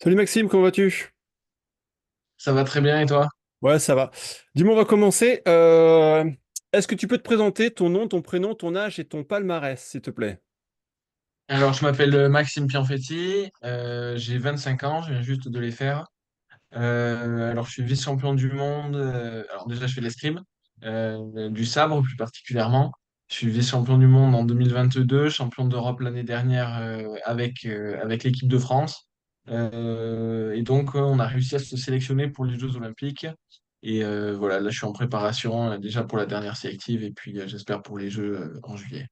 Salut Maxime, comment vas-tu? Ça va très bien et toi? Ouais, ça va. Dis-moi, on va commencer. Est-ce que tu peux te présenter ton nom, ton prénom, ton âge et ton palmarès, s'il te plaît? Alors, je m'appelle Maxime Pianfetti, j'ai 25 ans, je viens juste de les faire. Alors, je suis vice-champion du monde. Alors, déjà, je fais l'escrime, du sabre plus particulièrement. Je suis vice-champion du monde en 2022, champion d'Europe l'année dernière avec l'équipe de France. Et donc, on a réussi à se sélectionner pour les Jeux Olympiques. Et voilà, là, je suis en préparation déjà pour la dernière sélective et puis j'espère pour les Jeux en juillet.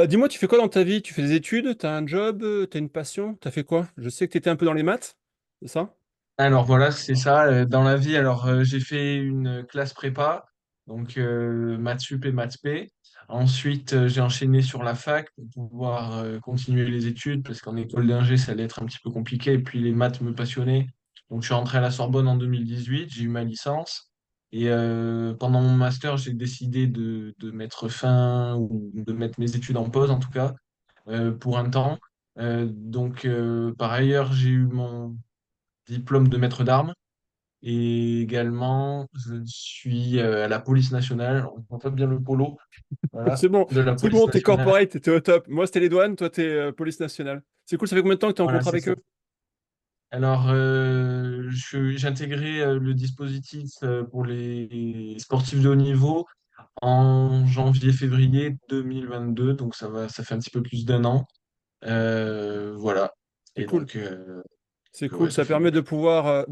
Dis-moi, tu fais quoi dans ta vie? Tu fais des études? T'as un job? T'as une passion? T'as fait quoi? Je sais que t'étais un peu dans les maths, c'est ça? Alors voilà, c'est ça. Dans la vie, j'ai fait une classe prépa, donc maths sup et maths p. Ensuite, j'ai enchaîné sur la fac pour pouvoir continuer les études parce qu'en école d'ingé, ça allait être un petit peu compliqué. Et puis les maths me passionnaient. Donc je suis rentré à la Sorbonne en 2018, j'ai eu ma licence. Et pendant mon master, j'ai décidé de mettre fin ou de mettre mes études en pause en tout cas pour un temps. Par ailleurs, j'ai eu mon diplôme de maître d'armes. Et également, je suis à la police nationale. On voit pas bien le polo, voilà, de la C'est police bon, t'es nationale. corporate, t'es au top. Moi, c'était les douanes, toi, t'es police nationale. C'est cool, ça fait combien de temps que t'es en Voilà, contrat c'est avec ça. eux? Alors, j'ai intégré le dispositif pour les sportifs de haut niveau en janvier-février 2022, donc ça fait un petit peu plus d'un an. Voilà. C'est Et cool. C'est ouais, cool, ça ça fait. permet de pouvoir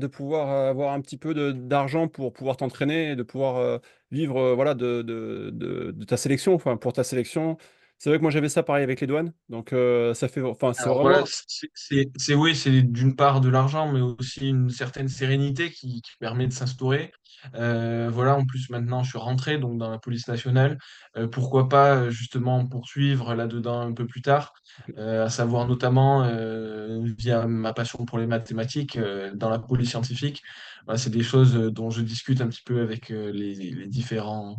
avoir un petit peu d'argent pour pouvoir t'entraîner et de pouvoir vivre voilà, de ta sélection, enfin pour ta sélection. C'est vrai que moi j'avais ça pareil avec les douanes, donc ça fait, enfin c'est Alors voilà, vraiment. oui, c'est d'une part de l'argent, mais aussi une certaine sérénité qui permet de s'instaurer. Voilà, en plus maintenant je suis rentré donc dans la police nationale. Pourquoi pas justement poursuivre là-dedans un peu plus tard, à savoir notamment via ma passion pour les mathématiques dans la police scientifique. Voilà, c'est des choses dont je discute un petit peu avec les différentes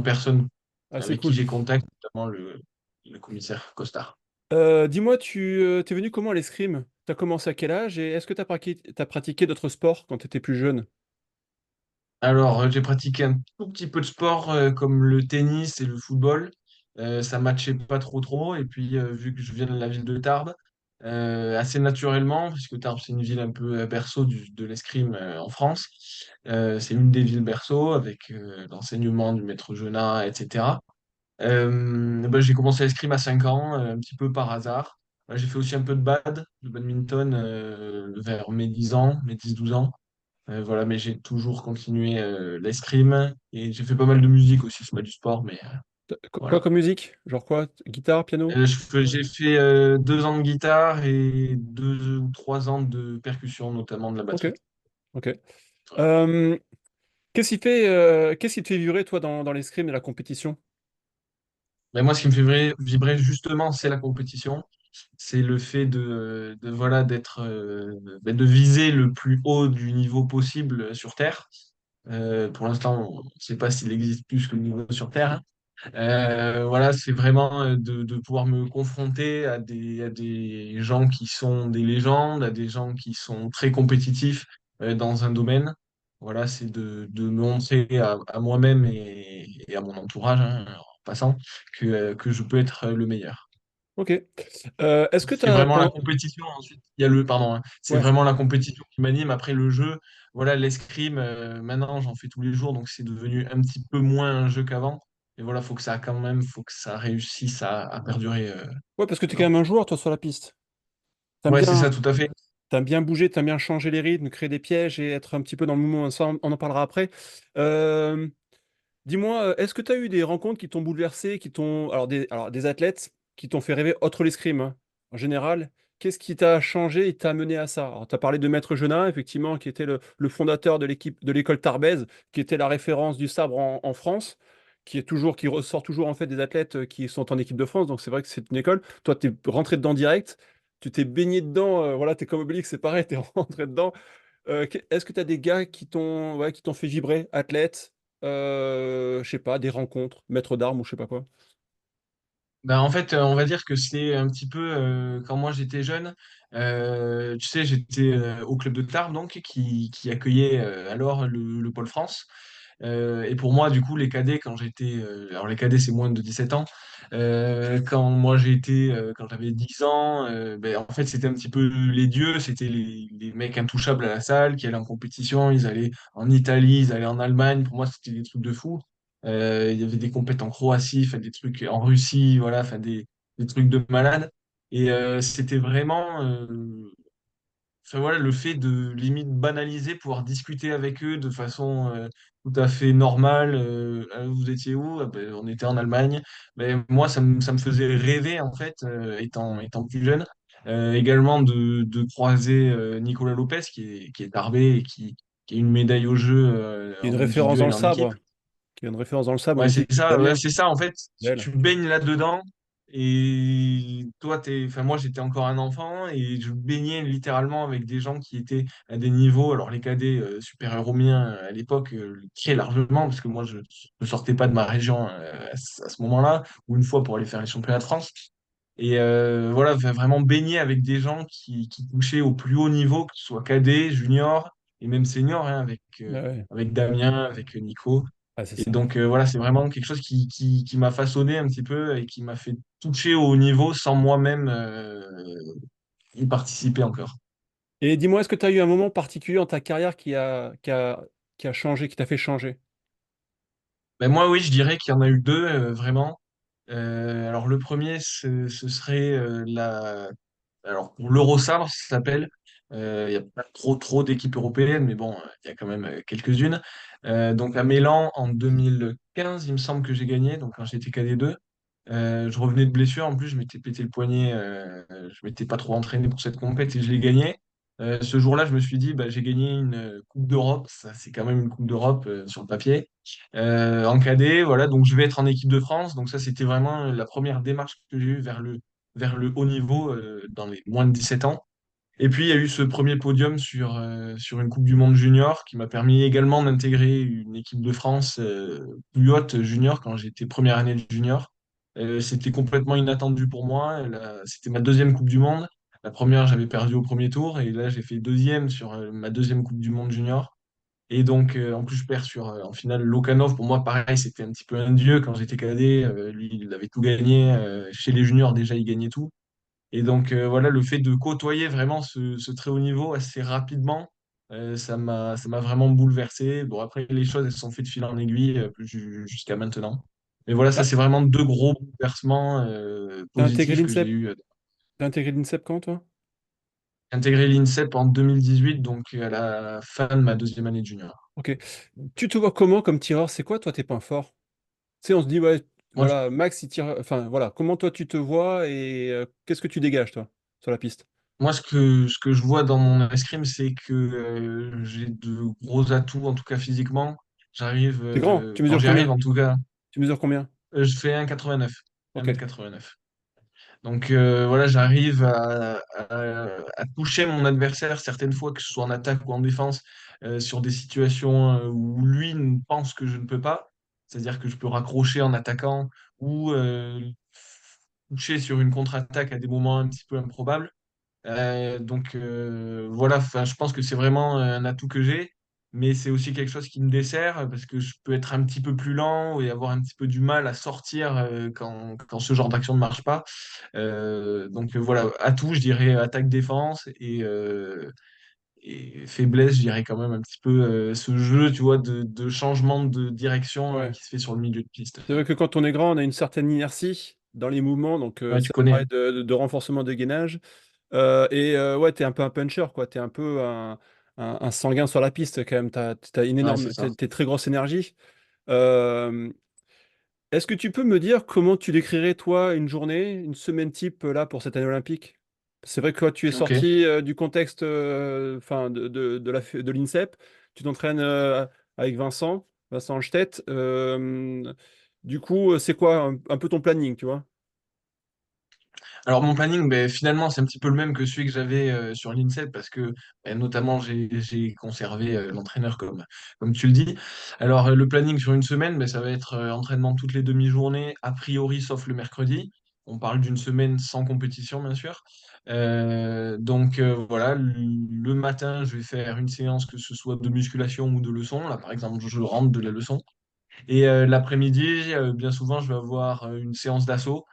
personnes Ah, c'est avec qui cool. j'ai contact, notamment le commissaire Costard. Dis-moi, tu t'es venu comment à l'escrime? T'as commencé à quel âge et est-ce que t'as pratiqué d'autres sports quand t'étais plus jeune? Alors, j'ai pratiqué un tout petit peu de sport comme le tennis et le football. Ça matchait pas trop trop. Et puis, vu que je viens de la ville de Tarbes, assez naturellement, puisque Tarbes, c'est une ville un peu berceau de l'escrime en France. C'est une des villes berceau avec l'enseignement du maître Jonat, etc. J'ai commencé l'escrime à 5 ans, un petit peu par hasard. J'ai fait aussi un peu de badminton vers mes 10 ans, mes 10 12 ans. Voilà, mais j'ai toujours continué l'escrime et j'ai fait pas mal de musique aussi, c'est pas du sport, mais Quoi voilà. comme musique? Genre quoi? Guitare, piano? J'ai fait 2 ans de guitare et 2 ou 3 ans de percussion, notamment de la Ok, batterie. ok. Voilà. Euh, qu'est-ce qui te fait vibrer toi dans l'escrime et la compétition? Mais moi, ce qui me fait vibrer justement, c'est la compétition. C'est le fait voilà, de viser le plus haut du niveau possible sur Terre. Pour l'instant, on ne sait pas s'il existe plus que le niveau sur Terre, hein. Voilà, c'est vraiment de pouvoir me confronter à des gens qui sont des légendes, à des gens qui sont très compétitifs dans un domaine. Voilà, c'est de me montrer à moi-même et à mon entourage, hein, en passant, que je peux être le meilleur. Ok. Est-ce que tu C'est as vraiment la compétition. Ensuite, il y a pardon, hein, c'est Ouais. vraiment la compétition qui m'anime. Après le jeu, voilà, l'escrime, maintenant j'en fais tous les jours, donc c'est devenu un petit peu moins un jeu qu'avant. Et voilà, faut que ça réussisse à perdurer. Ouais, parce que tu es quand Voilà. même un joueur, toi, sur la piste. T'aimes Ouais, c'est bien, ça, tout à fait. t'aimes bien bouger, t'aimes bien changer les rythmes, créer des pièges et être un petit peu dans le mouvement. Ça, on en parlera après. Euh, Dis-moi, est-ce que tu as eu des rencontres qui t'ont bouleversé, alors des athlètes qui t'ont fait rêver, autre l'escrime, hein, en général? Qu'est-ce qui t'a changé et t'a amené à ça? Alors, tu as parlé de Maître Genin, effectivement, qui était le fondateur de l'équipe de l'école Tarbèze, qui était la référence du sabre en France, qui ressort toujours en fait des athlètes qui sont en équipe de France. Donc c'est vrai que c'est une école. Toi, tu es rentré dedans direct, tu t'es baigné dedans, voilà, tu es comme Obélix, c'est pareil, tu es rentré dedans. Est-ce que tu as des gars qui t'ont fait vibrer, athlètes, je sais pas, des rencontres, maître d'armes ou je sais pas quoi? Bah, en fait, on va dire que c'est un petit peu quand moi j'étais jeune, tu sais, j'étais au club de Tarbes donc qui accueillait alors le Pôle France. Et pour moi, du coup, les cadets, quand j'étais. Alors, les cadets, c'est moins de 17 ans. Quand moi, quand j'avais 10 ans, ben, en fait, c'était un petit peu les dieux. C'était les mecs intouchables à la salle qui allaient en compétition. Ils allaient en Italie, ils allaient en Allemagne. Pour moi, c'était des trucs de fou. Il y avait des compètes en Croatie, enfin, des trucs en Russie, voilà, enfin, des trucs de malade. Et c'était vraiment. Enfin, voilà, le fait de limite banaliser, pouvoir discuter avec eux de façon tout à fait normale. Vous étiez où? Ah ben, on était en Allemagne. Mais moi, ça me faisait rêver, en fait, étant plus jeune. Également de croiser Nicolas Lopez, qui est tarbé et qui a une médaille au jeu Il y a une en référence dans individuel le et en équipe. sabre. Il y a une référence dans le sabre, on Ouais, me dit, ouais, Damien, c'est ça, en fait, belle. tu baignes là-dedans et toi, enfin, moi, j'étais encore un enfant et je baignais littéralement avec des gens qui étaient à des niveaux, alors les cadets supérieurs aux miens à l'époque, très largement, parce que moi, je ne sortais pas de ma région à ce moment-là, ou une fois pour aller faire les championnats de France. Et voilà, vraiment baigner avec des gens qui touchaient au plus haut niveau, que ce soit cadet, junior et même senior, hein, Ouais, ouais. avec Damien, avec Nico. Ah, c'est Et ça. donc voilà, c'est vraiment quelque chose qui m'a façonné un petit peu et qui m'a fait toucher au haut niveau sans moi-même y participer encore. Et dis-moi, est-ce que tu as eu un moment particulier dans ta carrière qui a changé, qui t'a fait changer? Ben moi, oui, je dirais qu'il y en a eu deux, vraiment. Alors le premier, ce serait alors, pour l'Eurosar, ça s'appelle. Il n'y a pas trop d'équipes européennes, mais bon, il y a quand même quelques-unes. Donc à Milan, en 2015, il me semble que j'ai gagné, donc quand j'étais KD2. Je revenais de blessure, en plus, je m'étais pété le poignet, je m'étais pas trop entraîné pour cette compète et je l'ai gagné. Ce jour-là, je me suis dit, bah, j'ai gagné une Coupe d'Europe, ça c'est quand même une Coupe d'Europe sur le papier. En cadet, voilà, donc je vais être en équipe de France. Donc ça, c'était vraiment la première démarche que j'ai eue vers le haut niveau dans les moins de 17 ans. Et puis, il y a eu ce premier podium sur une Coupe du Monde junior qui m'a permis également d'intégrer une équipe de France plus haute junior quand j'étais première année de junior. C'était complètement inattendu pour moi. C'était ma deuxième Coupe du Monde. La première, j'avais perdu au premier tour et là, j'ai fait deuxième sur ma deuxième Coupe du Monde junior. Et donc, en plus, je perds en finale Lokanov. Pour moi, pareil, c'était un petit peu un dieu quand j'étais cadet. Lui, il avait tout gagné. Chez les juniors, déjà, il gagnait tout. Et donc, voilà, le fait de côtoyer vraiment ce très haut niveau assez rapidement, ça m'a vraiment bouleversé. Bon, après, les choses, elles se sont faites de fil en aiguille jusqu'à maintenant. Mais voilà, ça, Ah, c'est vraiment deux gros bouleversements t'as intégré positifs que j'ai l'INSEP? eu. T'as intégré l'INSEP quand, toi? Intégré l'INSEP en 2018, donc à la fin de ma deuxième année de junior. Ok. Tu te vois comment comme tireur? C'est quoi, toi, tes points forts? Tu sais, on se dit, ouais, Moi, voilà, Max, il tire. Enfin, voilà, comment toi, tu te vois et qu'est-ce que tu dégages, toi, sur la piste? ce que je vois dans mon escrime, c'est que j'ai de gros atouts, en tout cas physiquement. T'es grand. Tu Quand mesures j'y arrive, combien? en tout cas, Tu mesures combien? je fais 1,89, Ok. 1,89 m. Donc voilà, j'arrive à toucher mon adversaire certaines fois, que ce soit en attaque ou en défense, sur des situations où lui pense que je ne peux pas. C'est-à-dire que je peux raccrocher en attaquant ou toucher sur une contre-attaque à des moments un petit peu improbables. Donc voilà, enfin, je pense que c'est vraiment un atout que j'ai, mais c'est aussi quelque chose qui me dessert parce que je peux être un petit peu plus lent et avoir un petit peu du mal à sortir quand ce genre d'action ne marche pas. Donc voilà, atout, je dirais attaque-défense et faiblesse, je dirais quand même un petit peu ce jeu, tu vois, de changement de direction Ouais. qui se fait sur le milieu de piste. C'est vrai que quand on est grand, on a une certaine inertie dans les mouvements, donc Ouais, tu ça connais. paraît de renforcement de gainage. Ouais, t'es un peu un puncher, quoi. T'es un peu un sanguin sur la piste, quand même. T'as une Ouais, c'est énorme, ça. t'es très grosse énergie. Euh, Est-ce que tu peux me dire comment tu décrirais, toi, une journée, une semaine type, là, pour cette année olympique? C'est vrai que toi, tu es Ok. sorti du contexte enfin, de l'INSEP. Tu t'entraînes avec Vincent Anstedt. Du coup, c'est quoi un peu ton planning, tu vois? Alors mon planning, ben, finalement, c'est un petit peu le même que celui que j'avais sur l'INSEP parce que ben, notamment j'ai conservé l'entraîneur comme tu le dis. Alors le planning sur une semaine, ben, ça va être entraînement toutes les demi-journées, a priori sauf le mercredi. On parle d'une semaine sans compétition, bien sûr. Voilà, le matin, je vais faire une séance, que ce soit de musculation ou de leçon. Là, par exemple, je rentre de la leçon. Et l'après-midi, bien souvent, je vais avoir une séance d'assaut.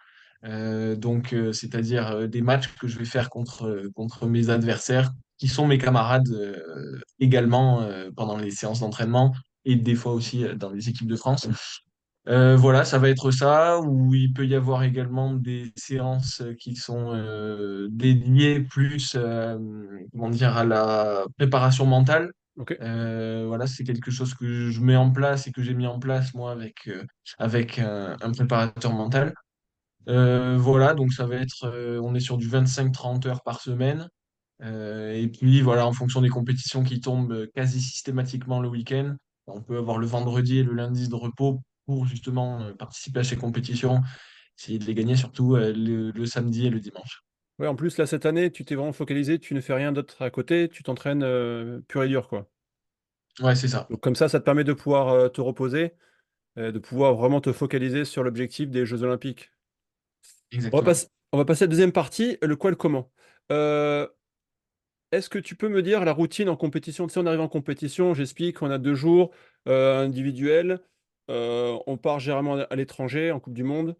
C'est-à-dire des matchs que je vais faire contre mes adversaires, qui sont mes camarades également pendant les séances d'entraînement et des fois aussi dans les équipes de France. Voilà, ça va être ça, où il peut y avoir également des séances qui sont dédiées plus, comment dire, à la préparation mentale. Ok. Voilà, c'est quelque chose que je mets en place et que j'ai mis en place moi avec un préparateur mental. Voilà, donc ça va être, on est sur du 25-30 heures par semaine. Et puis voilà, en fonction des compétitions qui tombent quasi systématiquement le week-end, on peut avoir le vendredi et le lundi de repos pour justement participer à ces compétitions, essayer de les gagner surtout le samedi et le dimanche. Ouais, en plus, là, cette année, tu t'es vraiment focalisé, tu ne fais rien d'autre à côté, tu t'entraînes pur et dur, quoi. Ouais, c'est ça, Donc comme ça te permet de pouvoir te reposer, de pouvoir vraiment te focaliser sur l'objectif des Jeux Olympiques. exactement. On va passer à la deuxième partie, le quoi, le comment. Euh, Est-ce que tu peux me dire la routine en compétition? Tu sais, on arrive en compétition, j'explique, on a 2 jours individuels, on part généralement à l'étranger, en Coupe du Monde.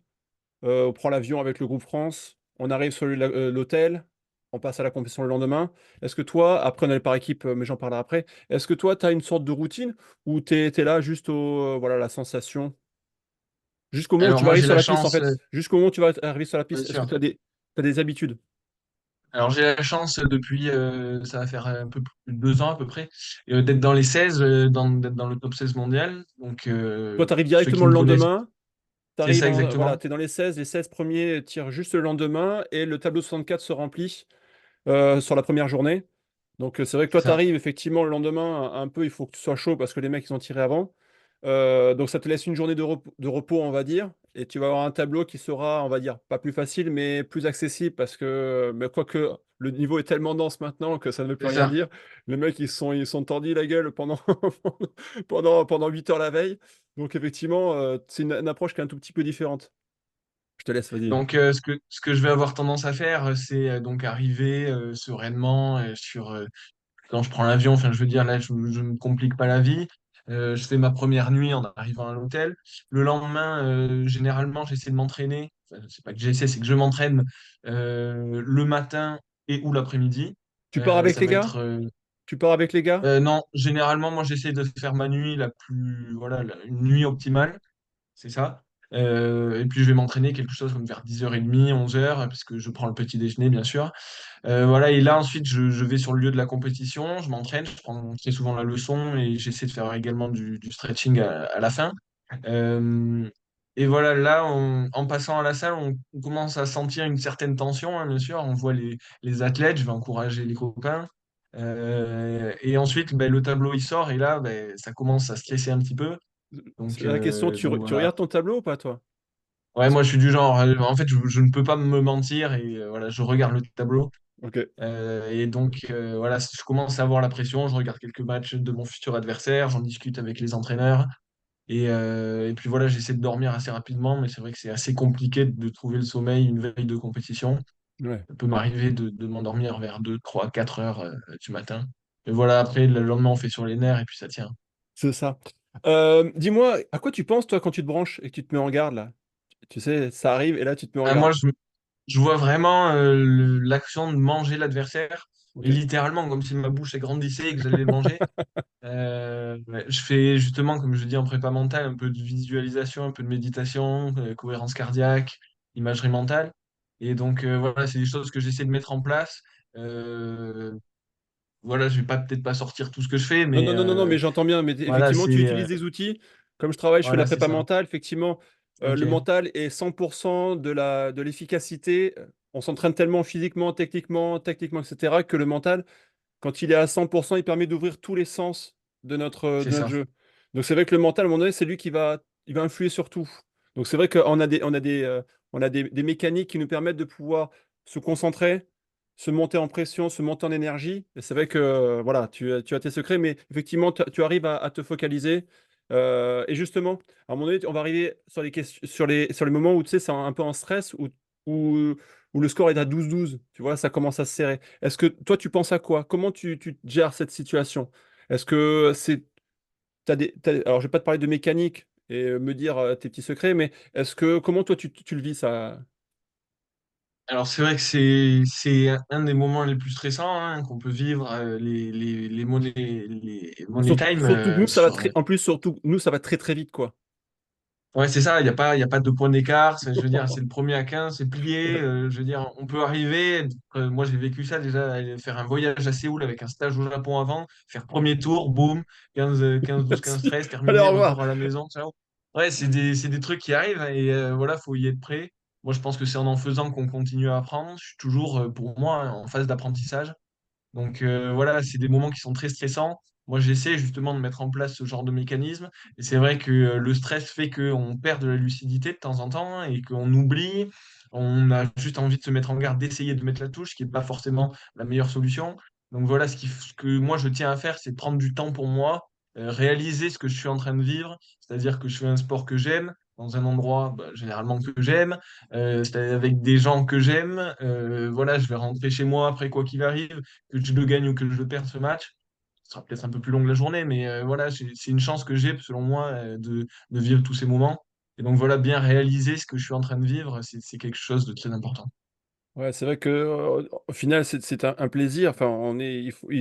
On prend l'avion avec le groupe France, on arrive sur l'hôtel, on passe à la compétition le lendemain. Est-ce que toi, après on est par équipe, mais j'en parlerai après, est-ce que toi, tu as une sorte de routine ou tu es là juste voilà, la sensation, jusqu'au moment où Alors tu vas moi arriver j'ai sur la la piste en chance, fait, jusqu'au moment où tu vas arriver sur la bien piste, est-ce que sûr. tu as t'as des habitudes? Alors j'ai la chance depuis, ça va faire un peu plus de 2 ans à peu près, d'être dans les 16, d'être dans le top 16 mondial. Donc Toi, tu arrives ceux qui directement me le connaissent, lendemain, tu c'est arrives ça exactement. voilà, tu es dans les 16 premiers tirent juste le lendemain et le tableau 64 se remplit sur la première journée. Donc c'est vrai que C'est toi, tu ça. arrives effectivement le lendemain, un peu, il faut que tu sois chaud parce que les mecs, ils ont tiré avant. Donc ça te laisse une journée de repos, on va dire. Et tu vas avoir un tableau qui sera, on va dire, pas plus facile, mais plus accessible parce que, mais quoique, le niveau est tellement dense maintenant que ça ne veut plus C'est rien ça. dire. Les mecs, ils sont tordus la gueule pendant, pendant 8 heures la veille. Donc effectivement, c'est une approche qui est un tout petit peu différente. Je te laisse, vas-y. Donc, ce que je vais avoir tendance à faire, c'est donc arriver sereinement quand je prends l'avion. Enfin, je veux dire, là, je ne me complique pas la vie. Je fais ma première nuit en arrivant à l'hôtel. Le lendemain, généralement, j'essaie de m'entraîner. Enfin, c'est pas que j'essaie, c'est que je m'entraîne le matin et ou l'après-midi. Tu pars avec Ça les va gars? être Tu pars avec les gars? non, généralement, moi, j'essaie de faire ma nuit la plus, voilà, une nuit optimale. C'est ça. Et puis je vais m'entraîner quelque chose comme vers 10h30, 11h, parce que je prends le petit déjeuner, bien sûr. Voilà, et là ensuite je vais sur le lieu de la compétition, je m'entraîne, je prends très souvent la leçon et j'essaie de faire également du stretching à la fin. Euh, et voilà, là, en passant à la salle, on commence à sentir une certaine tension, hein, bien sûr. On voit les athlètes, je vais encourager les copains. Et ensuite, ben, le tableau il sort et là, ben, ça commence à stresser un petit peu. C'est la question, tu Voilà. regardes ton tableau ou pas, toi? Ouais, moi je suis du genre, en fait, je ne peux pas me mentir et voilà, je regarde le tableau. Ok. Voilà, je commence à avoir la pression, je regarde quelques matchs de mon futur adversaire, j'en discute avec les entraîneurs. Et puis voilà, j'essaie de dormir assez rapidement, mais c'est vrai que c'est assez compliqué de trouver le sommeil une veille de compétition. Ouais, Ça peut m'arriver de m'endormir vers 2 3 4 heures du matin. Et voilà, après, le lendemain, on fait sur les nerfs et puis ça tient. c'est ça. Dis-moi, à quoi tu penses, toi, quand tu te branches et que tu te mets en garde, là? Tu sais, ça arrive et là, tu te mets en Moi, garde. je vois vraiment l'action de manger l'adversaire, et Ok. littéralement, comme si ma bouche grandissait et que j'allais le manger. Ouais, je fais justement, comme je dis en prépa mentale, un peu de visualisation, un peu de méditation, cohérence cardiaque, imagerie mentale. Et donc, voilà, c'est des choses que j'essaie de mettre en place. Euh, voilà, je vais pas peut-être pas sortir tout ce que je fais, Non, mais non, non, non, non, mais j'entends bien. Mais voilà, effectivement, tu utilises des outils. Comme je travaille, je fais de la voilà, c'est prépa ça. mentale. Effectivement, Ok, le mental est 100% de l'efficacité. On s'entraîne tellement physiquement, techniquement, tactiquement, etc., que le mental, quand il est à 100%, il permet d'ouvrir tous les sens de c'est notre ça, jeu. Donc c'est vrai que le mental, à un moment donné, c'est lui il va influer sur tout. Donc c'est vrai on a des mécaniques qui nous permettent de pouvoir se concentrer, se monter en pression, se monter en énergie. Et c'est vrai que voilà, tu as tes secrets, mais effectivement, tu arrives à te focaliser. Et justement, à un moment donné, on va arriver sur les questions, sur les moments où tu sais, c'est un peu en stress, où où, où le score est à 12-12, tu vois, ça commence à se serrer. Est-ce que toi, tu penses à quoi? Comment tu gères cette situation? Est-ce que alors, je vais pas te parler de mécanique et me dire tes petits secrets, mais comment toi, tu le vis, ça? Alors c'est vrai que c'est un des moments les plus stressants hein, qu'on peut vivre, les money time Surtout que nous, ça va sur. très, en plus, surtout, nous, ça va très, très vite, quoi. Ouais, c'est ça, il y a pas de point d'écart. Je veux dire, c'est le premier à 15 c'est plié. Ouais. Je veux dire, on peut arriver. Moi, j'ai vécu ça déjà, aller faire un voyage à Séoul avec un stage au Japon avant, faire premier tour, boum, 12 15 Merci. 13 Allez, terminé, au revoir. retour à la maison, ciao. Ouais, c'est des trucs qui arrivent et voilà, faut y être prêt. Moi, je pense que c'est en faisant qu'on continue à apprendre. Je suis toujours, pour moi, hein, en phase d'apprentissage. Donc voilà, c'est des moments qui sont très stressants. Moi, j'essaie justement de mettre en place ce genre de mécanisme. Et c'est vrai que le stress fait qu'on perd de la lucidité de temps en temps et qu'on oublie. On a juste envie de se mettre en garde, d'essayer de mettre la touche, ce qui n'est pas forcément la meilleure solution. Donc voilà, ce que moi je tiens à faire, c'est prendre du temps pour moi, réaliser ce que je suis en train de vivre, c'est-à-dire que je fais un sport que j'aime, dans un endroit bah, généralement que j'aime, c'est avec des gens que j'aime. Voilà, je vais rentrer chez moi après quoi qu'il arrive que je le gagne ou que je le perde ce match. Ce sera peut-être un peu plus long la journée, mais voilà, c'est une chance que j'ai, selon moi, de vivre tous ces moments. Et donc voilà, bien réaliser ce que je suis en train de vivre, c'est quelque chose de très important. Ouais, c'est vrai que au final, c'est un plaisir. Enfin,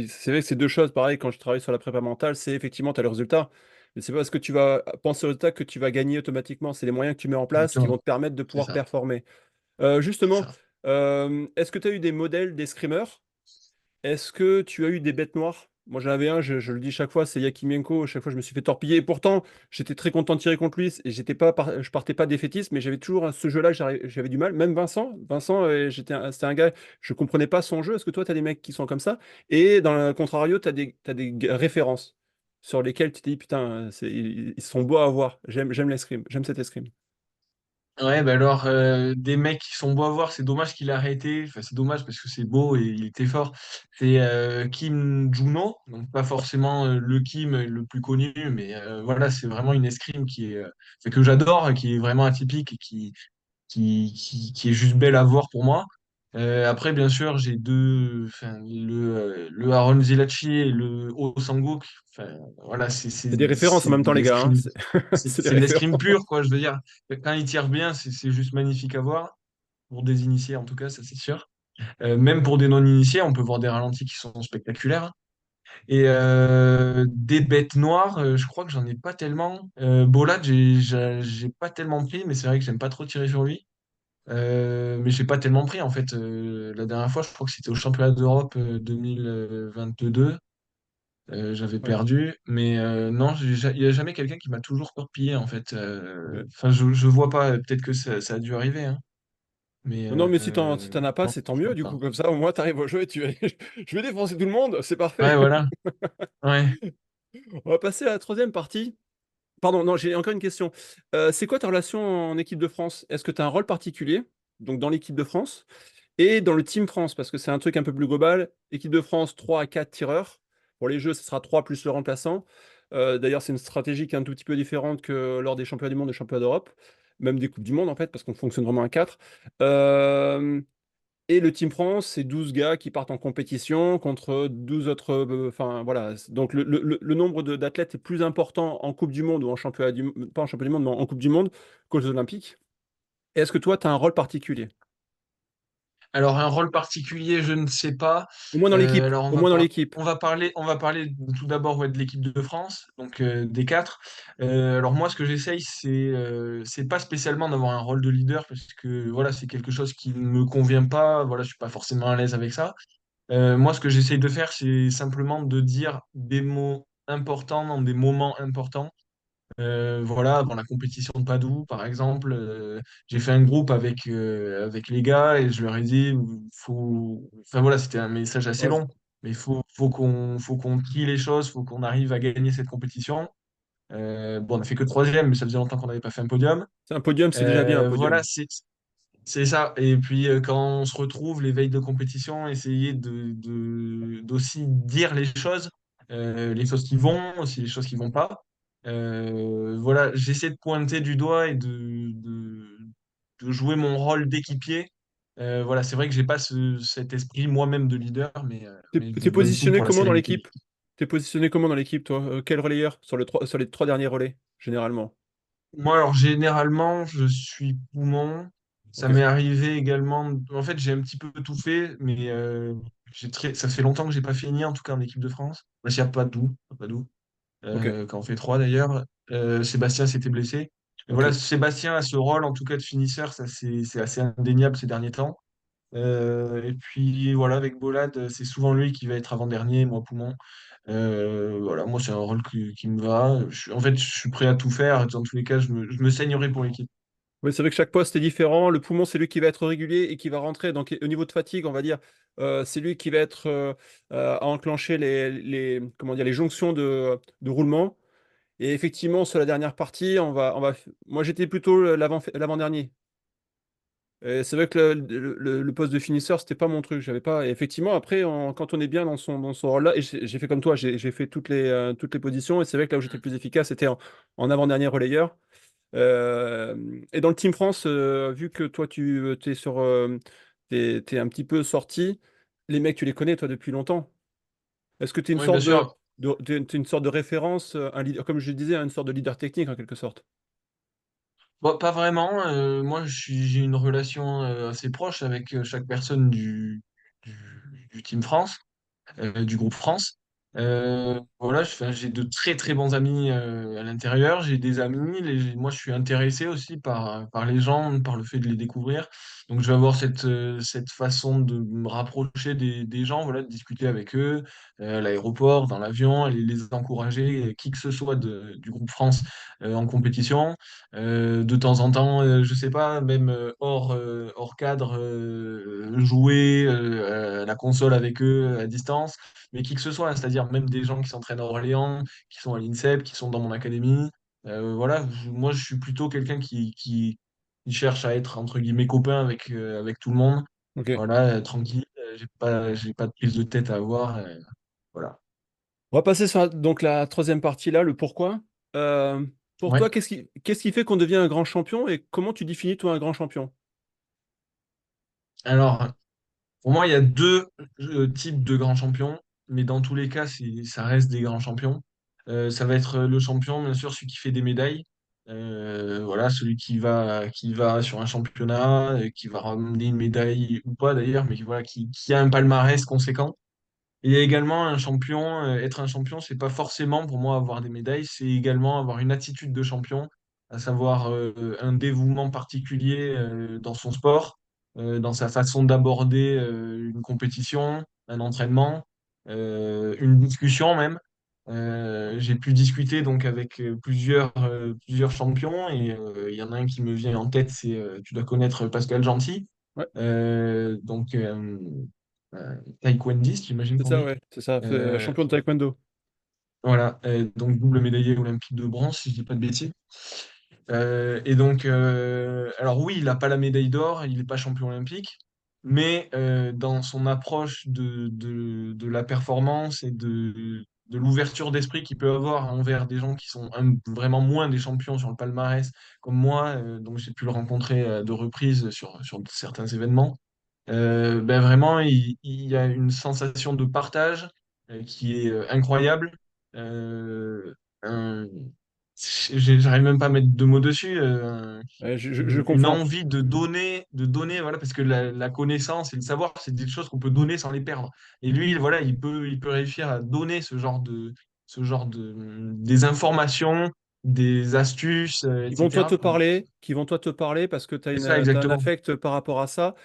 c'est vrai que c'est deux choses. Pareil, quand je travaille sur la prépa mentale, c'est effectivement, tu as le résultat. Mais c'est pas parce que tu vas penser au résultat que tu vas gagner automatiquement. C'est les moyens que tu mets en place qui Exactement, vont te permettre de c'est pouvoir ça, performer. c'est Justement, ça. est-ce que tu as eu des modèles d'escrimeurs? Est-ce que tu as eu des bêtes noires? Moi, j'en avais un, je le dis chaque fois, c'est Yakimienko. Chaque fois, je me suis fait torpiller. Et pourtant, j'étais très content de tirer contre lui. Et je partais pas défaitiste, mais j'avais toujours ce jeu-là, j'avais du mal. Même Vincent, c'était un gars, je comprenais pas son jeu. Est-ce que toi, tu as des mecs qui sont comme ça? Et dans le contrario, t'as des références sur lesquelles tu te dis, putain, ils sont beaux à voir. J'aime l'escrime, j'aime cet escrime. Ouais, bah alors, des mecs qui sont beaux à voir, c'est dommage qu'il a arrêté. Enfin, c'est dommage parce que c'est beau et il était fort. C'est Kim Juno, donc pas forcément le Kim le plus connu, mais voilà, c'est vraiment une escrime enfin, que j'adore, qui est vraiment atypique et qui est juste belle à voir pour moi. Après, bien sûr, j'ai enfin, le Aaron Zilachi et le Oh Sang-wook. Enfin, voilà, C'est des références en c'est même temps, de les gars, hein. l'escrime, C'est des c'est de l'escrime références. pur, quoi. Je veux dire, quand il tire bien, c'est juste magnifique à voir. Pour des initiés, en tout cas, ça c'est sûr. Même pour des non-initiés, on peut voir des ralentis qui sont spectaculaires. Et des bêtes noires, je crois que j'en ai pas tellement. Bolad, j'ai pas tellement pris, mais c'est vrai que j'aime pas trop tirer sur lui. Mais j'ai pas tellement pris en fait. La dernière fois, je crois que c'était au championnat d'Europe 2022. J'avais Ouais. perdu, mais non, il n'y a jamais quelqu'un qui m'a toujours torpillé en fait. Ouais. Enfin, je vois pas. Peut-être que ça a dû arriver, hein, mais Non, mais si t'en as pas, non, c'est tant je mieux. pense Du pas. coup, comme ça, au moins, t'arrives au jeu et tu vas je vais défoncer tout le monde, c'est Ouais, parfait. voilà. Ouais. On va passer à la troisième partie. Pardon, non, j'ai encore une question. C'est quoi ta relation en équipe de France? Est-ce que tu as un rôle particulier, donc dans l'équipe de France, et dans le Team France, parce que c'est un truc un peu plus global. Équipe de France, 3 à 4 tireurs. Pour les jeux, ce sera 3 plus le remplaçant. D'ailleurs, c'est une stratégie qui est un tout petit peu différente que lors des championnats du monde et championnats d'Europe, même des Coupes du Monde, en fait, parce qu'on fonctionne vraiment à 4. Et le Team France, c'est 12 gars qui partent en compétition contre 12 autres. Enfin, voilà. Donc, le nombre d'athlètes est plus important en Coupe du Monde ou en championnat pas en championnat du monde, mais en Coupe du Monde qu'aux Jeux Olympiques. Est-ce que toi, tu as un rôle particulier? Alors un rôle particulier, je ne sais pas. Au moins dans l'équipe. Alors Au moins dans l'équipe. on va parler tout d'abord ouais, de l'équipe de France, donc des quatre. Alors moi, ce que j'essaye, c'est pas spécialement d'avoir un rôle de leader parce que voilà, c'est quelque chose qui ne me convient pas. Voilà, je suis pas forcément à l'aise avec ça. Moi, ce que j'essaye de faire, c'est simplement de dire des mots importants dans des moments importants. Voilà, avant la compétition de Padoue, par exemple, j'ai fait un groupe avec les gars et je leur ai dit, enfin voilà, c'était un message assez Ouais, long, mais faut qu'on trie les choses, faut qu'on arrive à gagner cette compétition. Bon, on n'a fait que troisième, mais ça faisait longtemps qu'on n'avait pas fait un podium. c'est un podium, c'est déjà bien un Voilà, podium. c'est ça. Et puis quand on se retrouve les veilles de compétition, essayer d'aussi dire les choses qui vont, aussi les choses qui vont pas. Voilà, j'essaie de pointer du doigt et de jouer mon rôle d'équipier Voilà, c'est vrai que j'ai pas cet esprit moi-même de leader, mais je T'es donne tout positionné pour la comment dans sérénité de l'équipe? l'équipe. T'es positionné comment dans l'équipe, toi? Quel relayeur sur les 3 derniers relais, généralement? Moi, alors généralement, je suis poumon. Ça Ok, m'est arrivé également. En fait, j'ai un petit peu tout fait, mais ça fait longtemps que j'ai pas fini, en tout cas en équipe de France. Parce qu'il n'y a pas d'où, pas d'où. ok, Quand on fait trois d'ailleurs. Sébastien s'était blessé. Et ok. voilà, Sébastien a ce rôle, en tout cas de finisseur, ça c'est assez indéniable ces derniers temps. Et puis voilà, avec Bolade, c'est souvent lui qui va être avant-dernier, moi poumon. Voilà, moi c'est un rôle qui me va. En fait, je suis prêt à tout faire. Dans tous les cas, je me saignerai pour l'équipe. Oui, c'est vrai que chaque poste est différent. Le poumon, c'est lui qui va être régulier et qui va rentrer. Donc, au niveau de fatigue, on va dire, c'est lui qui va être à enclencher comment dire, les jonctions de roulement. Et effectivement, sur la dernière partie, moi, j'étais plutôt l'avant-dernier. Et c'est vrai que le poste de finisseur, c'était pas mon truc. J'avais pas. Et effectivement, après, quand on est bien dans son rôle-là, et j'ai fait comme toi, j'ai fait toutes les positions. Et c'est vrai que là où j'étais le plus efficace, c'était en avant-dernier relayeur. Et dans le Team France, vu que toi, t'es un petit peu sorti, les mecs, tu les connais, toi, depuis longtemps. Est-ce que tu es une Oui, bien sorte sûr. t'es une sorte de référence, un leader, comme je le disais, une sorte de leader technique, en quelque sorte? Bon, pas vraiment. Moi, j'ai une relation assez proche avec chaque personne du, du Team France. Du groupe France. Voilà, enfin, j'ai de très très bons amis à l'intérieur, j'ai des amis, moi je suis intéressé aussi par les gens, par le fait de les découvrir. Donc je vais avoir cette façon de me rapprocher des gens, voilà, de discuter avec eux à l'aéroport, dans l'avion, et les encourager, qui que ce soit du groupe France en compétition. De temps en temps, je sais pas, même hors cadre, jouer à la console avec eux à distance, mais qui que ce soit, hein, c'est-à-dire même des gens qui s'entraînent à Orléans, qui sont à l'INSEP, qui sont dans mon académie. Voilà, moi je suis plutôt quelqu'un qui cherche à être entre guillemets copain avec tout le monde. Ok. Voilà, tranquille, j'ai pas de prise de tête à avoir. Voilà. On va passer sur donc la troisième partie là, le pourquoi. Euh, pour Ouais. toi, qu'est-ce qui fait qu'on devient un grand champion et comment tu définis toi un grand champion? Alors, pour moi, il y a deux types de grands champions, mais dans tous les cas, ça reste des grands champions. Ça va être le champion, bien sûr, celui qui fait des médailles. Voilà, celui qui va sur un championnat, qui va ramener une médaille ou pas d'ailleurs, mais voilà, qui a un palmarès conséquent. Il y a également un champion, être un champion, c'est pas forcément pour moi avoir des médailles, c'est également avoir une attitude de champion, à savoir un dévouement particulier dans son sport, dans sa façon d'aborder une compétition, un entraînement, une discussion même. J'ai pu discuter donc avec plusieurs champions et il y en a un qui me vient en tête, tu dois connaître Pascal Gentil, Ouais, donc taekwondiste, j'imagine c'est qu'on ça, dit. ouais, c'est ça. Euh, Champion de taekwondo. voilà, donc double médaillé olympique de bronze, si je dis pas de bêtises. Alors oui, il n'a pas la médaille d'or, il n'est pas champion olympique, mais dans son approche de la performance et de l'ouverture d'esprit qu'il peut avoir envers des gens qui sont vraiment moins des champions sur le palmarès, comme moi, donc j'ai pu le rencontrer à deux reprises sur certains événements. Ben vraiment, il y a une sensation de partage qui est incroyable. Euh, un- J'arrive même pas à mettre de mots dessus. Ouais, je Une comprends. envie de donner, voilà, parce que la connaissance et le savoir, c'est des choses qu'on peut donner sans les perdre. Et lui, voilà, il peut réussir à donner des informations, des astuces, Ils vont toi te etc. parler, qui vont toi te parler parce que C'est ça, t'as un exactement. affect par rapport à ça.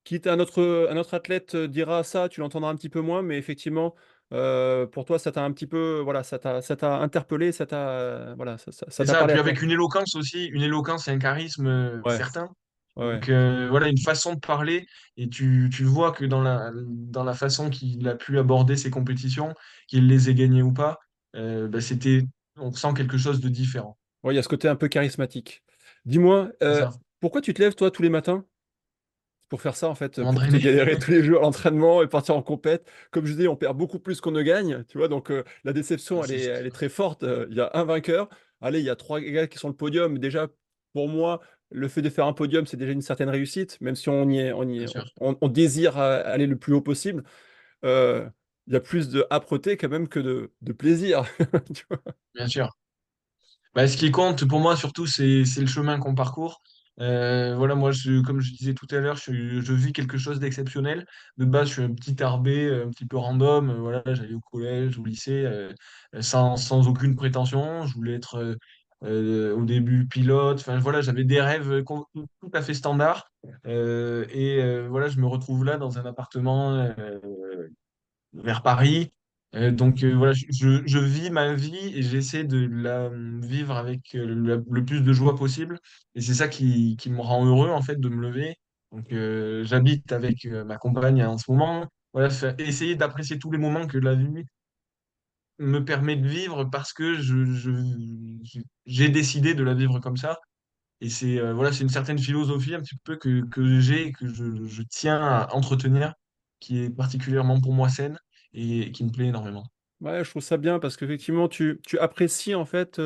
Quitte un autre athlète dira ça, tu l'entendras un petit peu moins, mais effectivement, pour toi, ça t'a un petit peu, voilà, ça t'a interpellé, voilà, ça C'est t'a ça, parlé à puis toi. avec une éloquence aussi, une éloquence et un charisme Ouais, certain. ouais, ouais. Donc voilà, une façon de parler, et tu vois que dans la façon qu'il a pu aborder ses compétitions, qu'il les ait gagnées ou pas, bah, on sent quelque chose de différent. Ouais, il y a ce côté un peu charismatique. Dis-moi, C'est ça. pourquoi tu te lèves toi tous les matins pour faire ça en fait, pour te M'entraîner. galérer tous les jours à l'entraînement et partir en compète? Comme je dis, on perd beaucoup plus qu'on ne gagne, tu vois, donc la déception, C'est elle est très forte. Il y a un vainqueur, allez, il y a trois gars qui sont le podium. Déjà, pour moi. le fait de faire un podium, c'est déjà une certaine réussite, même si on y est, bien sûr, on désire aller le plus haut possible. Euh, il y a plus de âpreté quand même que de plaisir. Tu vois. bien sûr. Bah, ce qui compte pour moi surtout, c'est le chemin qu'on parcourt. Voilà, moi, comme je disais tout à l'heure, je vis quelque chose d'exceptionnel. De base, je suis un petit tarbé, un petit peu random. Voilà, j'allais au collège, au lycée, sans aucune prétention. Je voulais être au début pilote. Enfin, voilà, j'avais des rêves tout à fait standards. Voilà, je me retrouve là dans un appartement vers Paris. Voilà, je vis ma vie et j'essaie de la vivre avec le plus de joie possible. Et c'est ça qui me rend heureux en fait de me lever. J'habite avec ma compagne en ce moment. Voilà, essayer d'apprécier tous les moments que la vie me permet de vivre parce que j'ai décidé de la vivre comme ça. Et voilà, c'est une certaine philosophie un petit peu que j'ai et que je tiens à entretenir, qui est particulièrement pour moi saine et qui me plaît énormément. Ouais, je trouve ça bien parce qu'effectivement, tu apprécies en fait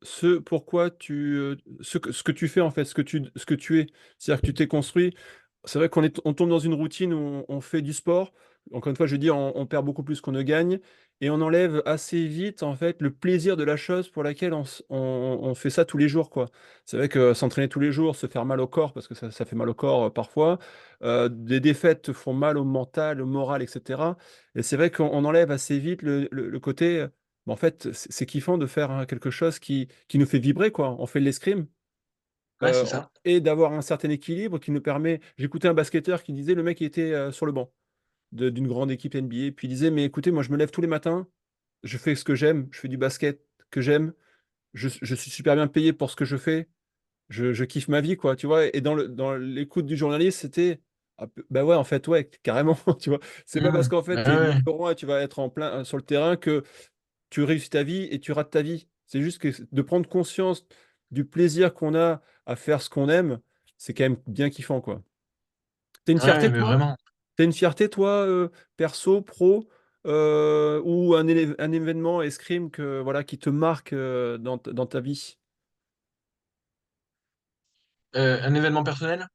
ce pourquoi ce que tu fais en fait, ce que tu es. C'est-à-dire que tu t'es construit. C'est vrai on tombe dans une routine où on fait du sport. Encore une fois, je dis, on perd beaucoup plus qu'on ne gagne et on enlève assez vite en fait le plaisir de la chose pour laquelle on fait ça tous les jours, quoi. C'est vrai que s'entraîner tous les jours, se faire mal au corps parce que ça fait mal au corps parfois. Des défaites font mal au mental, au moral, etc. Et c'est vrai qu'on enlève assez vite le côté. En fait, c'est kiffant de faire quelque chose qui nous fait vibrer, quoi. On fait de l'escrime Ouais, c'est ça. et d'avoir un certain équilibre qui nous permet. J'écoutais un basketteur qui disait, le mec il était sur le banc d'une grande équipe NBA, puis il disait, mais écoutez, moi je me lève tous les matins, je fais ce que j'aime, je fais du basket que j'aime, je suis super bien payé pour ce que je fais, je kiffe ma vie, quoi, tu vois. Et dans l'écoute du journaliste, c'était, ah, bah ouais, en fait, ouais, carrément, tu vois. C'est pas parce Mmh. qu'en fait, Ouais, tu es ouais, numéro un et tu vas être en plein sur le terrain que tu réussis ta vie et tu rates ta vie. C'est juste que de prendre conscience du plaisir qu'on a à faire ce qu'on aime, c'est quand même bien kiffant, quoi. T'as une ouais, fierté, mais toi? vraiment. T'as une fierté, toi, perso, pro, ou un événement escrime voilà, qui te marque dans ta vie? Un événement personnel?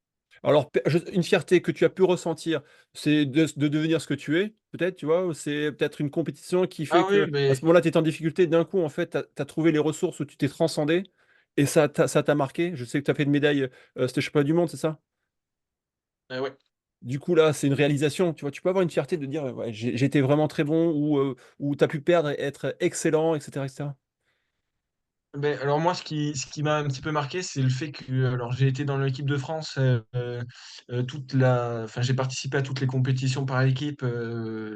Alors, une fierté que tu as pu ressentir, c'est de devenir ce que tu es, peut-être, tu vois, ou c'est peut-être une compétition qui fait Ah oui, que à mais ce moment-là, tu es en difficulté, d'un coup, en fait, tu as trouvé les ressources où tu t'es transcendé et ça t'a marqué. Je sais que tu as fait une médaille, c'était championnat du monde, c'est ça? ouais. Du coup, là, c'est une réalisation, tu vois. Tu peux avoir une fierté de dire, ouais, j'ai été vraiment très bon ou tu as pu perdre et être excellent, etc., etc. Ben, alors moi, ce qui m'a un petit peu marqué, c'est le fait que alors j'ai été dans l'équipe de France enfin j'ai participé à toutes les compétitions par équipe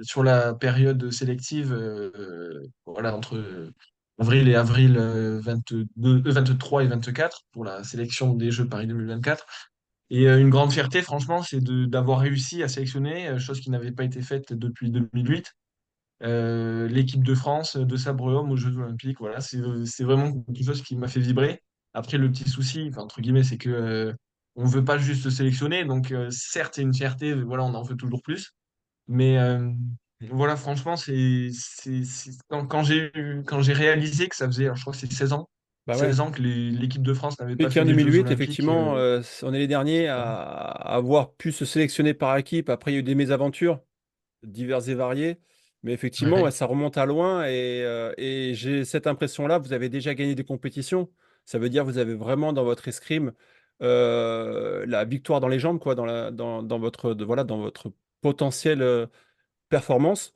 sur la période sélective, voilà entre avril et avril 23 et 24 pour la sélection des Jeux Paris 2024. Et une grande fierté, franchement, c'est d'avoir réussi à sélectionner, chose qui n'avait pas été faite depuis 2008 l'équipe de France de sabre-homme aux Jeux Olympiques. Voilà, c'est vraiment quelque chose qui m'a fait vibrer. Après, le petit souci, enfin, entre guillemets, c'est que on veut pas juste se sélectionner. Donc, certes, c'est une fierté, voilà, on en veut toujours plus. Mais voilà, franchement, quand j'ai réalisé que ça faisait, alors, je crois que c'est Bah ouais. 16 ans que l'équipe de France n'avait pas Pékin fait les Jeux 2008, Olympiques. effectivement, on est les derniers à avoir pu se sélectionner par équipe. Après, il y a eu des mésaventures diverses et variées. Mais effectivement, ouais, Ouais, ça remonte à loin et j'ai cette impression-là, vous avez déjà gagné des compétitions. Ça veut dire que vous avez vraiment dans votre escrime la victoire dans les jambes, quoi, dans votre, voilà, dans votre potentielle performance.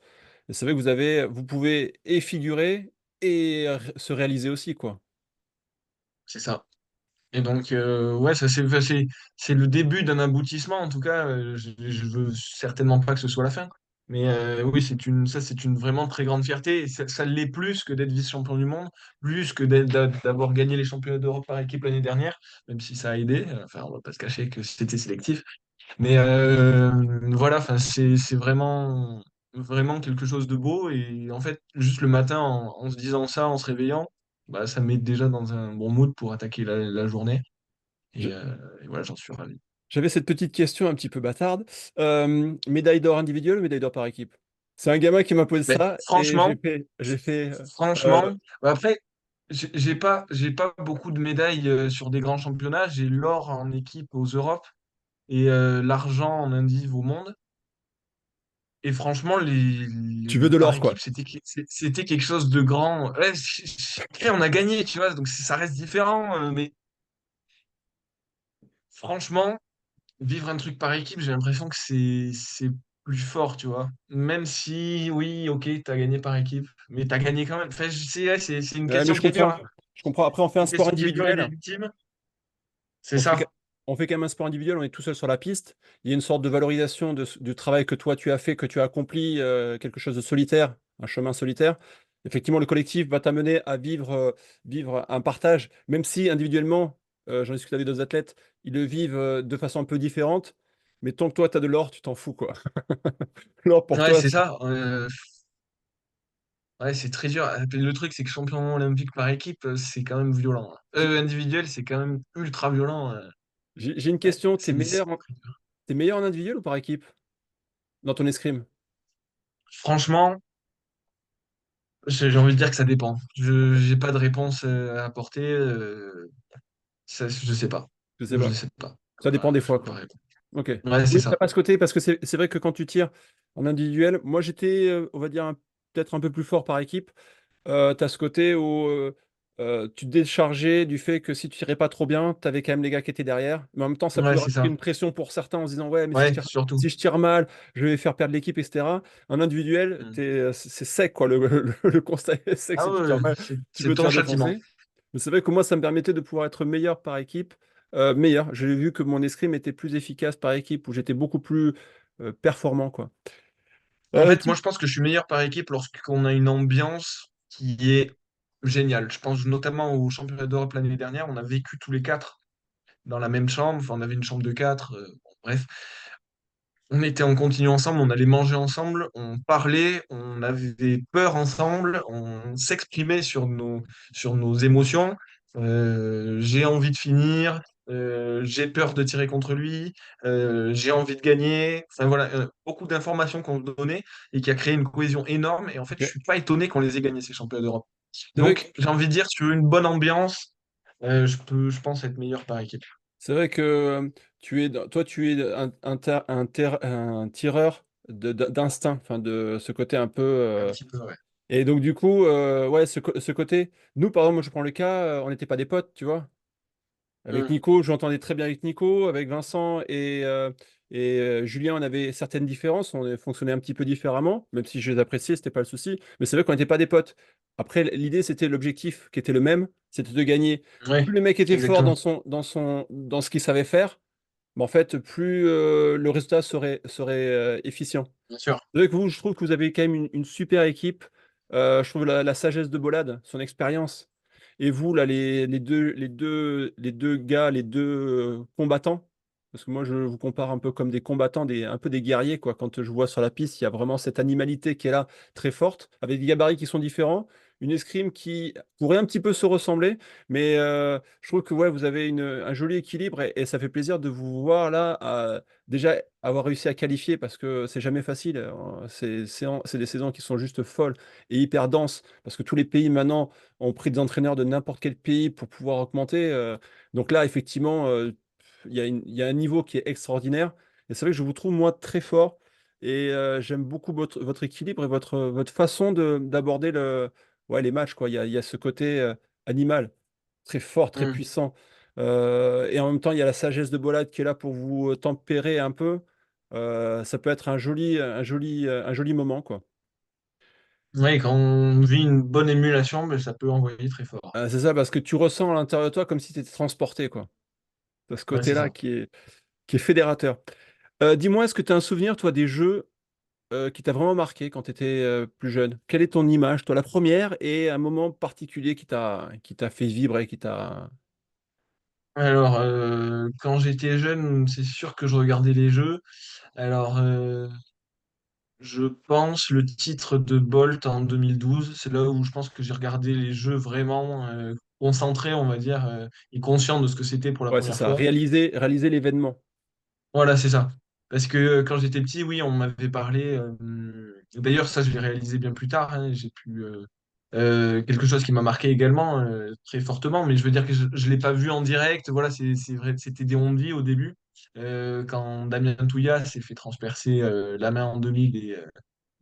Et c'est vrai que vous pouvez et figurer et se réaliser aussi, quoi. c'est ça. Et donc, ouais, ça enfin, c'est le début d'un aboutissement. En tout cas, je veux certainement pas que ce soit la fin. Mais oui, c'est une vraiment très grande fierté. Et ça l'est plus que d'être vice-champion du monde, plus que d'avoir gagné les championnats d'Europe par équipe l'année dernière, même si ça a aidé. Enfin, on va pas se cacher que c'était sélectif. Mais voilà, enfin, c'est vraiment, vraiment quelque chose de beau. Et en fait, juste le matin, en se disant ça, en se réveillant, bah, ça me met déjà dans un bon mood pour attaquer la journée. Je- Et voilà, j'en suis ravi. J'avais cette petite question un petit peu bâtarde. Médaille d'or individuelle ou médaille d'or par équipe? C'est un gamin qui m'a posé Mais ça et franchement, j'ai fait franchement, bah après, j'ai pas beaucoup de médailles sur des grands championnats. J'ai l'or en équipe aux Europes et l'argent en indiv au monde. Et franchement, Tu veux de par l'or, quoi. équipe, c'était quelque chose de grand. Ouais, après, on a gagné, tu vois, donc ça reste différent. Mais franchement, vivre un truc par équipe, j'ai l'impression que c'est plus fort, tu vois. Même si, oui, ok, t'as gagné par équipe, mais t'as gagné quand même. Enfin, je sais, ouais, c'est une Ouais, mais question je qui est dure, comprends. hein. Je comprends. Après, on fait un Une sport question qui est dure et individuel. légitime. C'est On fait, ça. on fait quand même un sport individuel, on est tout seul sur la piste. Il y a une sorte de valorisation du travail que toi tu as fait, que tu as accompli, quelque chose de solitaire, un chemin solitaire. Effectivement, le collectif va t'amener à vivre un partage, même si individuellement, j'en discute avec d'autres athlètes, ils le vivent de façon un peu différente. Mais tant que toi, tu as de l'or, tu t'en fous, quoi. L'or pour Ouais, toi, c'est ça. Ouais, c'est très dur. Le truc, c'est que champion olympique par équipe, c'est quand même violent, hein. Individuel, c'est quand même ultra violent. j'ai une Ouais, question. c'est très dur. T'es meilleur en individuel ou par équipe dans ton escrime? Franchement, j'ai envie de dire que ça dépend. Je j'ai pas de réponse à apporter. Je sais pas. Je sais Je pas. sais pas. Ça dépend des Je fois, peux pas quoi. répondre. Ok. Ouais, c'est Oui, t'as ça. pas ce côté, parce que c'est vrai que quand tu tires en individuel, moi j'étais, on va dire, peut-être un peu plus fort par équipe. Tu as ce côté où tu te déchargeais du fait que si tu tirais pas trop bien, tu avais quand même les gars qui étaient derrière. Mais en même temps, ça Ouais, pouvait c'est rajouter ça. une pression pour certains en se disant, ouais, mais Ouais, surtout. si je tire mal, je vais faire perdre l'équipe, etc. En individuel, Mm. c'est sec, quoi. Le constat est sec. Ah Si tu ouais, tires mal, tu c'est peux te ton faire châtiment. défoncer. Mais c'est vrai que moi, ça me permettait de pouvoir être meilleur par équipe. Meilleur. J'ai vu que mon escrime était plus efficace par équipe, où j'étais beaucoup plus performant, quoi. En fait, moi, Tu... je pense que je suis meilleur par équipe lorsqu'on a une ambiance qui est géniale. Je pense notamment au championnat d'Europe l'année dernière. On a vécu tous les quatre dans la même chambre. Enfin, on avait une chambre de quatre. Bon, bref. On était en continu ensemble, on allait manger ensemble, on parlait, on avait peur ensemble, on s'exprimait sur nos émotions. J'ai envie de finir, j'ai peur de tirer contre lui, j'ai envie de gagner. Enfin voilà, beaucoup d'informations qu'on donnait et qui a créé une cohésion énorme. Et en fait, je Ok. suis pas étonné qu'on les ait gagnés, ces championnats d'Europe. C'est vrai que Donc, j'ai envie de dire, sur une bonne ambiance, je pense être meilleur par équipe. C'est vrai que toi, tu es un tireur d'instinct, enfin de ce côté un peu. Un petit peu, ouais. Et donc du coup, ouais, ce côté. Nous, par exemple, moi, je prends le cas, on n'était pas des potes, tu vois. Avec Mm. Nico, j'entendais très bien avec Nico, avec Vincent et Julien, on avait certaines différences, on fonctionnait un petit peu différemment, même si je les appréciais, c'était pas le souci. Mais c'est vrai qu'on n'était pas des potes. Après, l'idée, c'était l'objectif qui était le même, c'était de gagner. Ouais, Plus le mec était fort exactement. dans ce qu'il savait faire, mais en fait, plus le résultat serait efficient. Bien sûr. C'est vrai que vous, je trouve que vous avez quand même une super équipe. Je trouve la sagesse de Bolade, son expérience. Et vous, là, les deux gars, les deux combattants, parce que moi, je vous compare un peu comme des combattants, un peu des guerriers, quoi. Quand je vois sur la piste, il y a vraiment cette animalité qui est là, très forte, avec des gabarits qui sont différents, une escrime qui pourrait un petit peu se ressembler, mais je trouve que ouais, vous avez un joli équilibre et ça fait plaisir de vous voir là, déjà avoir réussi à qualifier parce que c'est jamais facile. C'est des saisons qui sont juste folles et hyper denses parce que tous les pays maintenant ont pris des entraîneurs de n'importe quel pays pour pouvoir augmenter. Donc là, effectivement, il y a un niveau qui est extraordinaire. Et c'est vrai que je vous trouve, moi, très fort. Et j'aime beaucoup votre équilibre et votre façon d'aborder ouais, les matchs, quoi. Il y a ce côté animal, très fort, très Mm. puissant. Et en même temps, il y a la sagesse de Bolade qui est là pour vous tempérer un peu. Ça peut être un joli moment, quoi. Oui, quand on vit une bonne émulation, ben, ça peut envoyer très fort. C'est ça, parce que tu ressens à l'intérieur de toi comme si tu étais transporté, quoi. De ce Ouais, c'est côté-là ça. qui est fédérateur. Dis-moi, est-ce que tu as un souvenir, toi, des jeux qui t'a vraiment marqué quand tu étais plus jeune? Quelle est ton image, toi, la première, et un moment particulier qui t'a fait vibrer, qui t'a... Alors, quand j'étais jeune, c'est sûr que je regardais les jeux. Alors, je pense le titre de Bolt en 2012, c'est là où je pense que j'ai regardé les jeux vraiment concentré, on va dire, et conscient de ce que c'était pour la Ouais, c'est première ça, fois. réaliser l'événement. Voilà, c'est ça. Parce que quand j'étais petit, oui, on m'avait parlé. D'ailleurs, ça, je l'ai réalisé bien plus tard, hein. Quelque chose qui m'a marqué également très fortement, mais je veux dire que je ne l'ai pas vu en direct. Voilà, c'est vrai, c'était des on-dit au début. Quand Damien Touillat s'est fait transpercer la main en 2000 et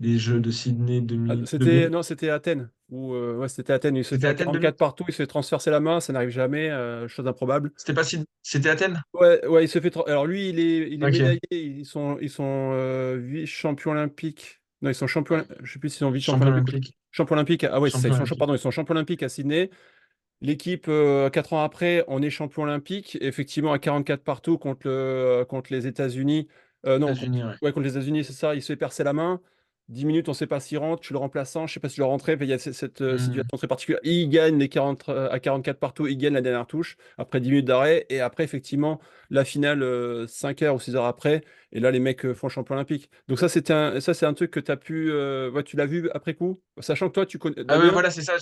les Jeux de Sydney Ah, 2000. non, c'était Athènes. Ouais, c'était Athènes. Il se fait C'était à Athènes 2000? 44 partout, il se fait transpercer la main, ça n'arrive jamais, chose improbable. C'était pas Sydney, c'était Athènes? Ouais, ouais, il se fait. Alors lui, il est Ok. médaillé. Ils sont vice-champions olympiques. Non, ils sont champions. Ouais. Je sais plus s'ils sont vice-champions Champion olympiques ou olympique. champions olympiques. Ah ouais, c'est ça. Champion olympique. Pardon, ils sont champions olympiques à Sydney. L'équipe, 4 ans après, on est champion olympique. Effectivement, à 44 partout contre les États-Unis. Non, États-Unis, ouais. ouais, contre les États-Unis, c'est ça. Il se fait percer la main. 10 minutes, on ne sait pas s'il rentre. Je suis le remplaçant. Je ne sais pas si je dois rentrer. Mais il y a cette Hmm. situation très particulière. Il gagne les 40, à 44 partout. Il gagne la dernière touche après 10 minutes d'arrêt. Et après, effectivement, la finale, 5 heures ou 6 heures après. Et là, les mecs font champion olympique. Donc, ça, c'est un truc que tu as pu. Ouais, tu l'as vu après coup. Sachant que toi, tu connais Ah ouais, Damien. voilà, c'est ça.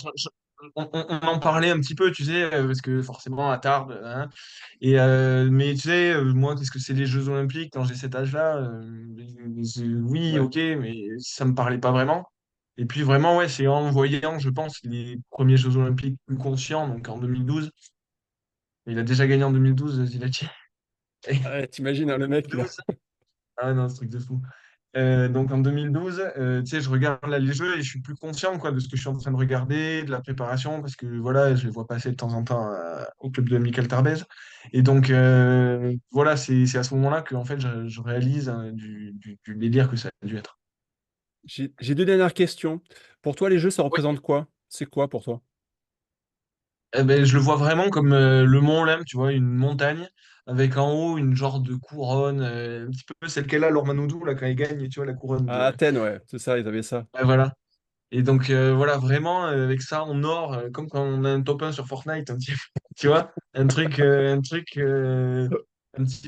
On en parlait un petit peu, tu sais, parce que forcément, à Tarbes, hein. Mais tu sais, moi, qu'est-ce que c'est les Jeux Olympiques quand j'ai cet âge-là? Oui, Ouais. ok, mais ça me parlait pas vraiment. Et puis vraiment, ouais, c'est en voyant, je pense, les premiers Jeux Olympiques plus conscients, donc en 2012. Il a déjà gagné en 2012, Zilati. Ouais, t'imagines, En hein, le mec, là. 2012. Ah non, ce truc de fou. Donc en 2012, tu sais, je regarde là les jeux et je suis plus conscient quoi, de ce que je suis en train de regarder, de la préparation, parce que voilà, je les vois passer de temps en temps au club de Michael Tarbez. Et donc voilà, c'est à ce moment-là que en fait, je réalise hein, du délire que ça a dû être. J'ai deux dernières questions. Pour toi, les jeux, ça Oui. représente quoi? C'est quoi pour toi? Eh ben, je le vois vraiment comme le Mont Olympe, tu vois, une montagne avec en haut une genre de couronne, un petit peu celle qu'elle a, Laure Manodou, là, quand il gagne, tu vois, la couronne À de. Athènes, ouais, c'est ça, ils avaient ça. Ouais, voilà. Et donc, voilà, vraiment, avec ça en or, comme quand on a un top 1 sur Fortnite, un petit, tu vois, un petit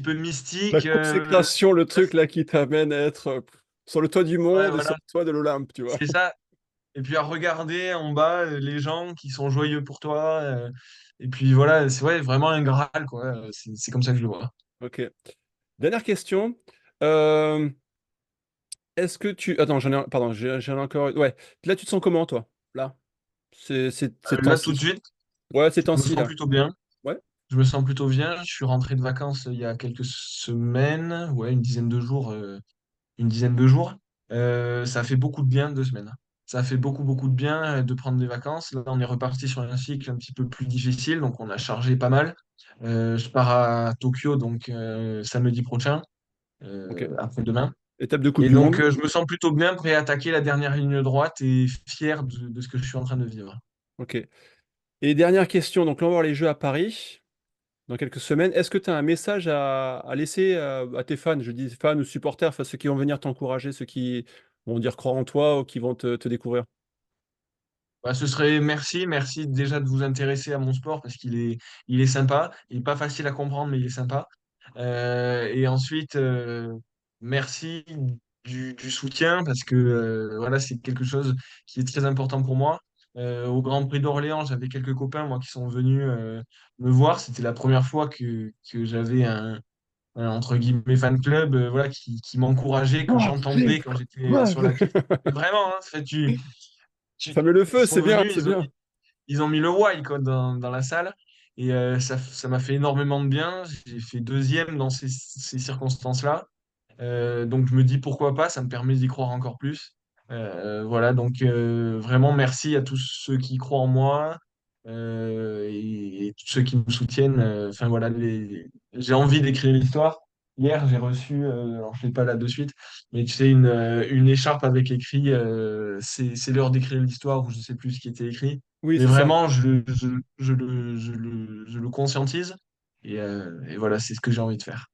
peu La mystique. consécration, le truc là qui t'amène à être sur le toit du Ouais, monde et sur voilà, le toit de l'Olympe, tu vois. c'est ça. Et puis à regarder en bas les gens qui sont joyeux pour toi. Et puis voilà, c'est ouais, vraiment un Graal, quoi. C'est comme ça que je le vois. Ok. Dernière question. Euh, Est-ce que tu... Attends, pardon, j'en ai encore... Ouais. Là, tu te sens comment, toi? Là. C'est Là, tout de temps-ci. suite, Ouais, c'est je me temps-ci, sens là. plutôt bien. Ouais. Je me sens plutôt bien. Je suis rentré de vacances il y a quelques semaines, ouais, une dizaine de jours. Une dizaine de jours. Ça fait beaucoup de bien 2 semaines. Ça fait beaucoup, beaucoup de bien de prendre des vacances. Là, on est reparti sur un cycle un petit peu plus difficile, donc on a chargé pas mal. Je pars à Tokyo, donc samedi prochain, Ok. après-demain. Étape de Coupe Et du donc, Monde. je me sens plutôt bien prêt à attaquer la dernière ligne droite et fier de ce que je suis en train de vivre. Ok. Et dernière question. Donc, là, on va voir les Jeux à Paris dans quelques semaines. Est-ce que tu as un message à laisser à tes fans? Je dis fans ou supporters, enfin, ceux qui vont venir t'encourager, ceux qui vont dire croire en toi ou qui vont te découvrir. Bah, ce serait merci déjà de vous intéresser à mon sport parce qu'il est sympa. Il n'est pas facile à comprendre, mais il est sympa. Et ensuite, merci du soutien parce que voilà, c'est quelque chose qui est très important pour moi. Au Grand Prix d'Orléans, j'avais quelques copains moi qui sont venus me voir. C'était la première fois que j'avais un, entre guillemets fan club voilà, qui m'encourageait quand Oh, j'entendais quand j'étais ouais. sur la piste. Mais vraiment, hein, Ça met le ils feu, sont c'est bien, venus, c'est bien. ils ont mis le why quoi, dans la salle. Et ça m'a fait énormément de bien. J'ai fait deuxième dans ces circonstances-là. Donc je me dis pourquoi pas, ça me permet d'y croire encore plus. Voilà, donc vraiment merci à tous ceux qui croient en moi et tous ceux qui me soutiennent. Enfin voilà, j'ai envie d'écrire l'histoire. Hier, j'ai reçu, alors je ne l'ai pas là de suite, mais tu sais, une écharpe avec écrit c'est l'heure d'écrire l'histoire ou je ne sais plus ce qui était écrit. Oui, Mais c'est ça. vraiment, je le conscientise et voilà, c'est ce que j'ai envie de faire.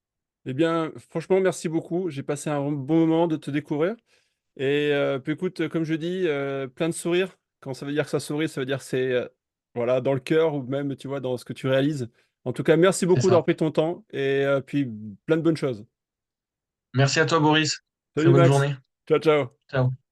Eh bien, franchement, merci beaucoup. J'ai passé un bon moment de te découvrir. Et puis écoute, comme je dis, plein de sourires. Quand ça veut dire que ça sourit, ça veut dire que c'est voilà, dans le cœur ou même, tu vois, dans ce que tu réalises. En tout cas, merci C'est beaucoup ça. d'avoir pris ton temps et puis plein de bonnes choses. Merci à toi, Boris. Très Salut bonne Max. journée. Ciao, ciao. Ciao.